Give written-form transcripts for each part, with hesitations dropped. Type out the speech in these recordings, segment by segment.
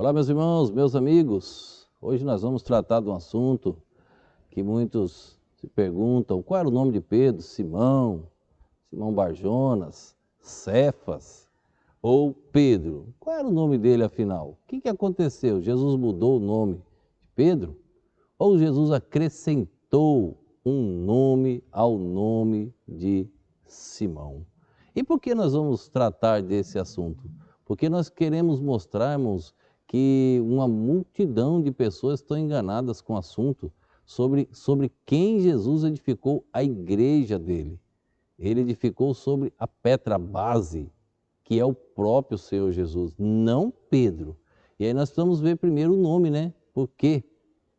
Olá, meus irmãos, meus amigos. Hoje nós vamos tratar de um assunto que muitos se perguntam: qual era o nome de Pedro? Simão Barjonas, Cefas ou Pedro? Qual era o nome dele afinal? O que aconteceu? Jesus mudou o nome de Pedro? Ou Jesus acrescentou um nome ao nome de Simão? E por que nós vamos tratar desse assunto? Porque nós queremos mostrarmos que uma multidão de pessoas estão enganadas com o assunto sobre quem Jesus edificou a igreja dele. Ele edificou sobre a pedra base, que é o próprio Senhor Jesus, não Pedro. E aí nós vamos ver primeiro o nome, né? Por que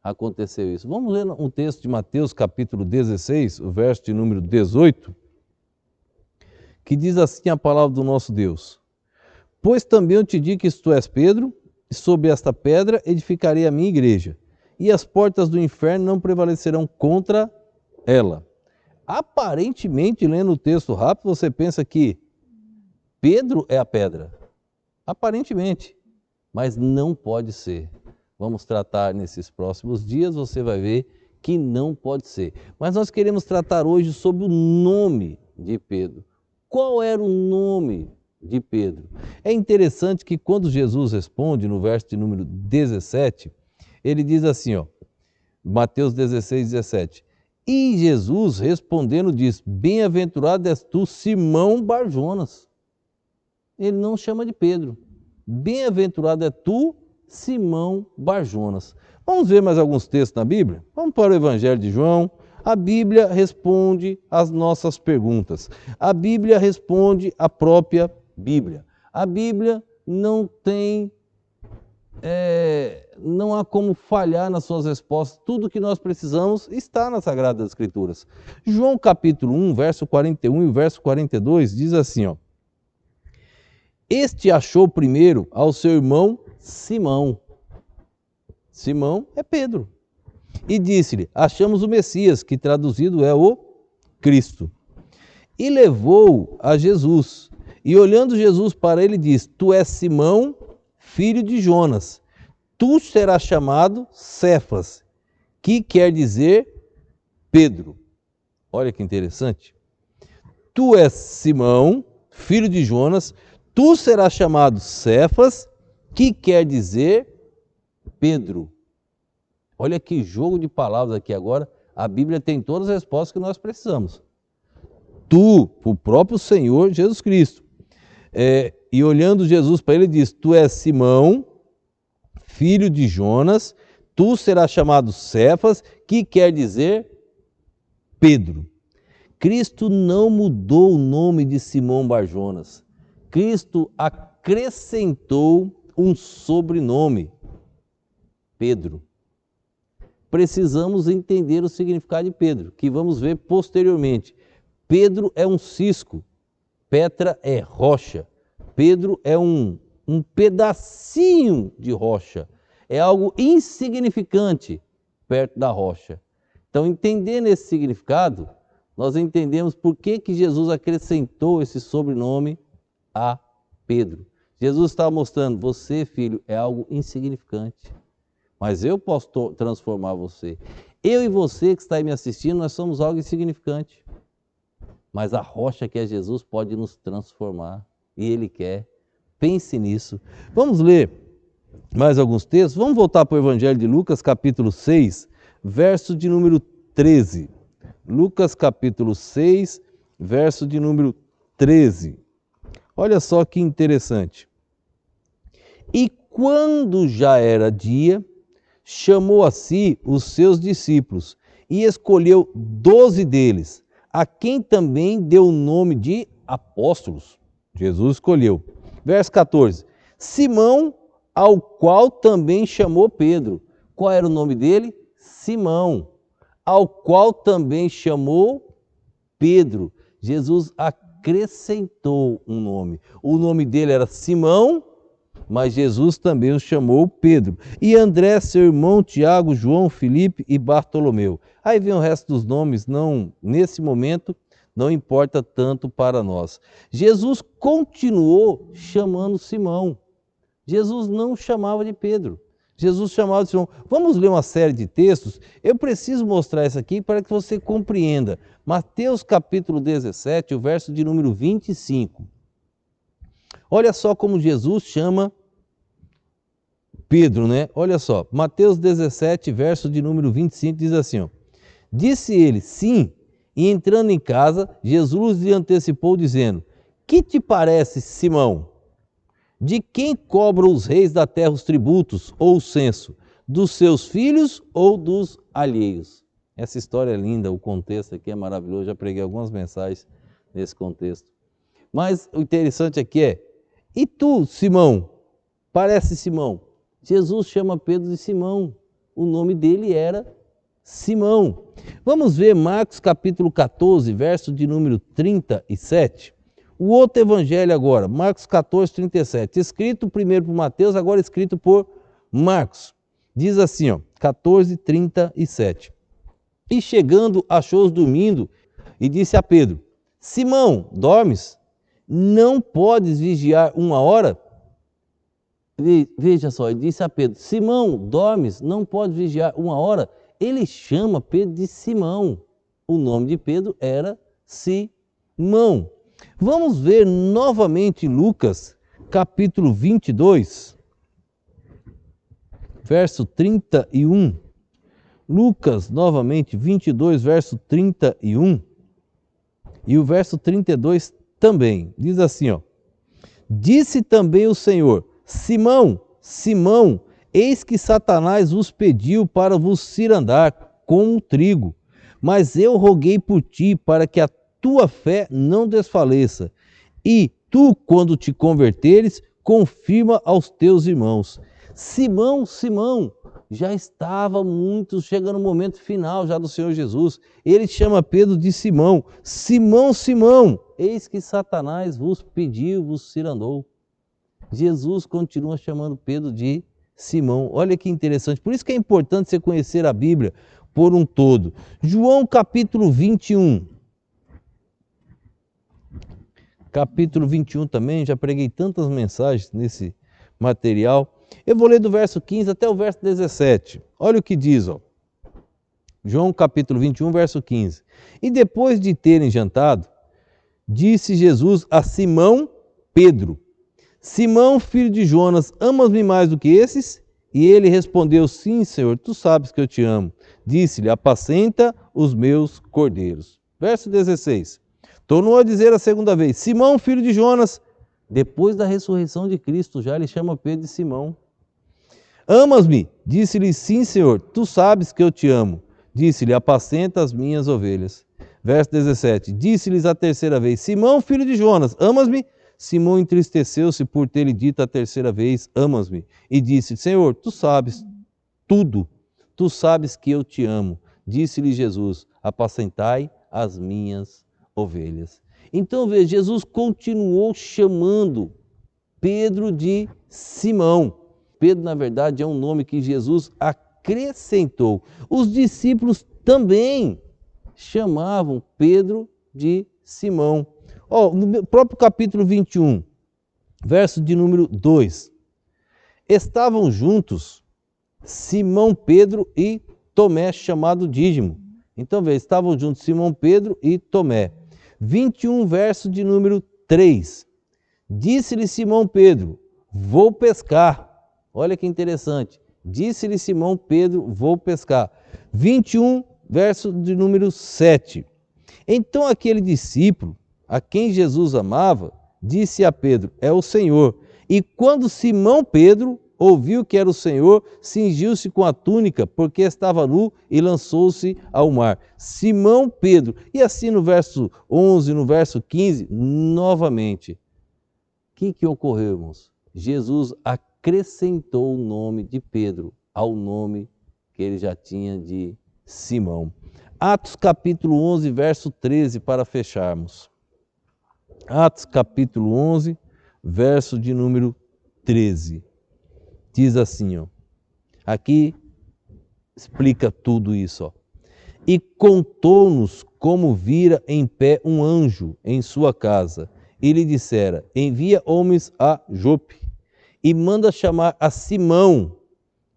aconteceu isso? Vamos ler um texto de Mateus capítulo 16, o verso de número 18, que diz assim a palavra do nosso Deus: Pois também eu te digo que tu és Pedro, e sobre esta pedra edificarei a minha igreja, e as portas do inferno não prevalecerão contra ela. Aparentemente, lendo o texto rápido, você pensa que Pedro é a pedra. Aparentemente, mas não pode ser. Vamos tratar nesses próximos dias, você vai ver que não pode ser. Mas nós queremos tratar hoje sobre o nome de Pedro. Qual era o nome de Pedro? É interessante que quando Jesus responde no verso de número 17, ele diz assim, Mateus 16, 17. E Jesus respondendo diz: Bem-aventurado és tu, Simão Barjonas. Ele não chama de Pedro. Bem-aventurado é tu, Simão Barjonas. Vamos ver mais alguns textos na Bíblia? Vamos para o Evangelho de João. A Bíblia responde às nossas perguntas. A Bíblia responde a própria Bíblia. A Bíblia não há como falhar nas suas respostas. Tudo que nós precisamos está nas Sagradas Escrituras. João capítulo 1, verso 41 e verso 42 diz assim, Este achou primeiro ao seu irmão Simão. Simão é Pedro. E disse-lhe: Achamos o Messias, que traduzido é o Cristo. E levou a Jesus. E olhando Jesus para ele, diz: Tu és Simão, filho de Jonas. Tu serás chamado Cefas, que quer dizer Pedro. Olha que interessante. Tu és Simão, filho de Jonas. Tu serás chamado Cefas, que quer dizer Pedro. Olha que jogo de palavras aqui agora. A Bíblia tem todas as respostas que nós precisamos. Tu, o próprio Senhor Jesus Cristo. E olhando Jesus para ele, diz: Tu és Simão, filho de Jonas, tu serás chamado Cefas, que quer dizer Pedro. Cristo não mudou o nome de Simão Barjonas. Cristo acrescentou um sobrenome, Pedro. Precisamos entender o significado de Pedro, que vamos ver posteriormente. Pedro é um cisco, Petra é rocha. Pedro é um pedacinho de rocha, é algo insignificante perto da rocha. Então, entendendo esse significado, nós entendemos por que Jesus acrescentou esse sobrenome a Pedro. Jesus estava mostrando: você, filho, é algo insignificante, mas eu posso transformar você. Eu e você que está aí me assistindo, nós somos algo insignificante, mas a rocha que é Jesus pode nos transformar, e Ele quer. Pense nisso. Vamos ler mais alguns textos. Vamos voltar para o Evangelho de Lucas, capítulo 6, verso de número 13. Lucas, capítulo 6, verso de número 13. Olha só que interessante. E quando já era dia, chamou a si os seus discípulos e escolheu 12 deles, a quem também deu o nome de apóstolos. Jesus escolheu. Verso 14. Simão, ao qual também chamou Pedro. Qual era o nome dele? Simão. Ao qual também chamou Pedro. Jesus acrescentou um nome. O nome dele era Simão, mas Jesus também o chamou Pedro. E André, seu irmão, Tiago, João, Filipe e Bartolomeu. Aí vem o resto dos nomes, nesse momento não importa tanto para nós. Jesus continuou chamando Simão. Jesus não chamava de Pedro. Jesus chamava de Simão. Vamos ler uma série de textos. Eu preciso mostrar isso aqui para que você compreenda. Mateus capítulo 17, o verso de número 25. Olha só como Jesus chama Pedro, né? Olha só, Mateus 17, verso de número 25, diz assim, ó. Disse ele, sim, e entrando em casa, Jesus lhe antecipou, dizendo, que te parece, Simão? De quem cobram os reis da terra os tributos ou o censo? Dos seus filhos ou dos alheios? Essa história é linda, o contexto aqui é maravilhoso, já preguei algumas mensagens nesse contexto. Mas o interessante aqui é, e tu, Simão? Parece Simão? Jesus chama Pedro de Simão, o nome dele era Simão. Vamos ver Marcos capítulo 14, verso de número 37. O outro evangelho agora, Marcos 14, 37, escrito primeiro por Mateus, agora escrito por Marcos. Diz assim, ó, 14, 37. E chegando, achou-os dormindo e disse a Pedro, Simão, dormes? Não podes vigiar 1 hora? Veja só, ele disse a Pedro, Simão, dormes? Não podes vigiar 1 hora? Ele chama Pedro de Simão. O nome de Pedro era Simão. Vamos ver novamente Lucas, capítulo 22, verso 31. Lucas, novamente, 22, verso 31. E o verso 32 também. Diz assim, ó. Disse também o Senhor, Simão, Simão, eis que Satanás vos pediu para vos cirandar como trigo. Mas eu roguei por ti para que a tua fé não desfaleça. E tu, quando te converteres, confirma aos teus irmãos. Simão, Simão, já estava muito, chegando no momento final já do Senhor Jesus. Ele chama Pedro de Simão. Simão, Simão, eis que Satanás vos pediu, vos cirandou. Jesus continua chamando Pedro de Simão. Olha que interessante. Por isso que é importante você conhecer a Bíblia por um todo. João capítulo 21. Capítulo 21 também, já preguei tantas mensagens nesse material. Eu vou ler do verso 15 até o verso 17. Olha o que diz, ó. João capítulo 21, verso 15. E depois de terem jantado, disse Jesus a Simão Pedro, Simão, filho de Jonas, amas-me mais do que esses? E ele respondeu, sim, Senhor, tu sabes que eu te amo. Disse-lhe, apacenta os meus cordeiros. Verso 16. Tornou a dizer a segunda vez, Simão, filho de Jonas, depois da ressurreição de Cristo, já ele chama Pedro de Simão. Amas-me? Disse-lhe, sim, Senhor, tu sabes que eu te amo. Disse-lhe, apacenta as minhas ovelhas. Verso 17. Disse-lhes a terceira vez, Simão, filho de Jonas, amas-me? Simão entristeceu-se por ter-lhe dito a terceira vez, amas-me? E disse, Senhor, tu sabes tudo, tu sabes que eu te amo. Disse-lhe Jesus, apacentai as minhas ovelhas. Então, veja, Jesus continuou chamando Pedro de Simão. Pedro, na verdade, é um nome que Jesus acrescentou. Os discípulos também chamavam Pedro de Simão. No próprio capítulo 21, verso de número 2. Estavam juntos Simão Pedro e Tomé, chamado Dídimo. Então, veja, estavam juntos Simão Pedro e Tomé. 21, verso de número 3. Disse-lhe Simão Pedro, vou pescar. Olha que interessante. Disse-lhe Simão Pedro, vou pescar. 21, verso de número 7. Então aquele discípulo, a quem Jesus amava, disse a Pedro, é o Senhor. E quando Simão Pedro ouviu que era o Senhor, cingiu-se com a túnica, porque estava nu, e lançou-se ao mar. Simão Pedro. E assim no verso 11, no verso 15, novamente. O que ocorreu, irmãos? Jesus acrescentou o nome de Pedro ao nome que ele já tinha de Simão. Atos capítulo 11, verso 13, para fecharmos. Atos capítulo 11, verso de número 13. Diz assim, ó. Aqui explica tudo isso, ó. E contou-nos como vira em pé um anjo em sua casa, e lhe dissera, envia homens a Jope, e manda chamar a Simão,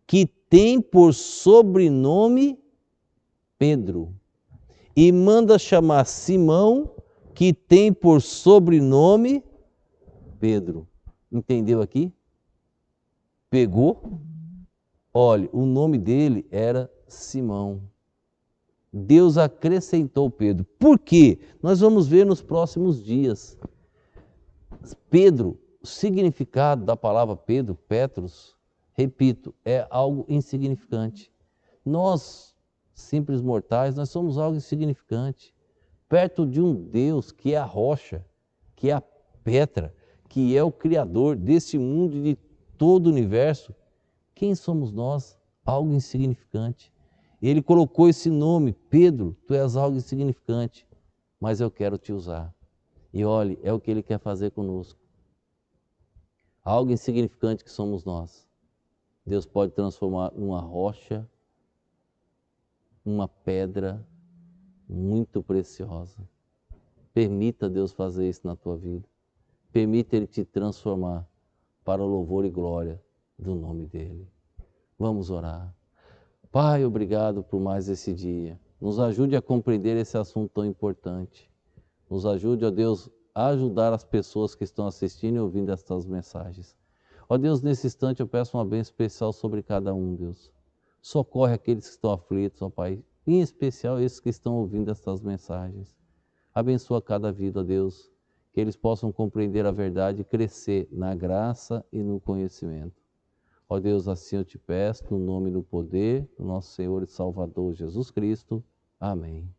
que tem por sobrenome Pedro. E manda chamar Simão, que tem por sobrenome Pedro. Entendeu aqui? Pegou? Olha, o nome dele era Simão. Deus acrescentou Pedro. Por quê? Nós vamos ver nos próximos dias. Pedro, o significado da palavra Pedro, Petros, repito, é algo insignificante. Nós, simples mortais, nós somos algo insignificante. Perto de um Deus que é a rocha, que é a pedra, que é o Criador desse mundo e de todo o universo, quem somos nós? Algo insignificante. Ele colocou esse nome, Pedro, tu és algo insignificante, mas eu quero te usar. E olhe, é o que Ele quer fazer conosco. Algo insignificante que somos nós, Deus pode transformar numa rocha, uma pedra muito preciosa. Permita Deus fazer isso na tua vida. Permita Ele te transformar para o louvor e glória do nome dEle. Vamos orar. Pai, obrigado por mais esse dia. Nos ajude a compreender esse assunto tão importante. Nos ajude, ó Deus, a ajudar as pessoas que estão assistindo e ouvindo estas mensagens. Ó Deus, nesse instante eu peço uma bênção especial sobre cada um, Deus. Socorre aqueles que estão aflitos, ó Pai, em especial esses que estão ouvindo estas mensagens. Abençoa cada vida, ó Deus, que eles possam compreender a verdade e crescer na graça e no conhecimento. Ó Deus, assim eu te peço, no nome e no poder do nosso Senhor e Salvador Jesus Cristo. Amém.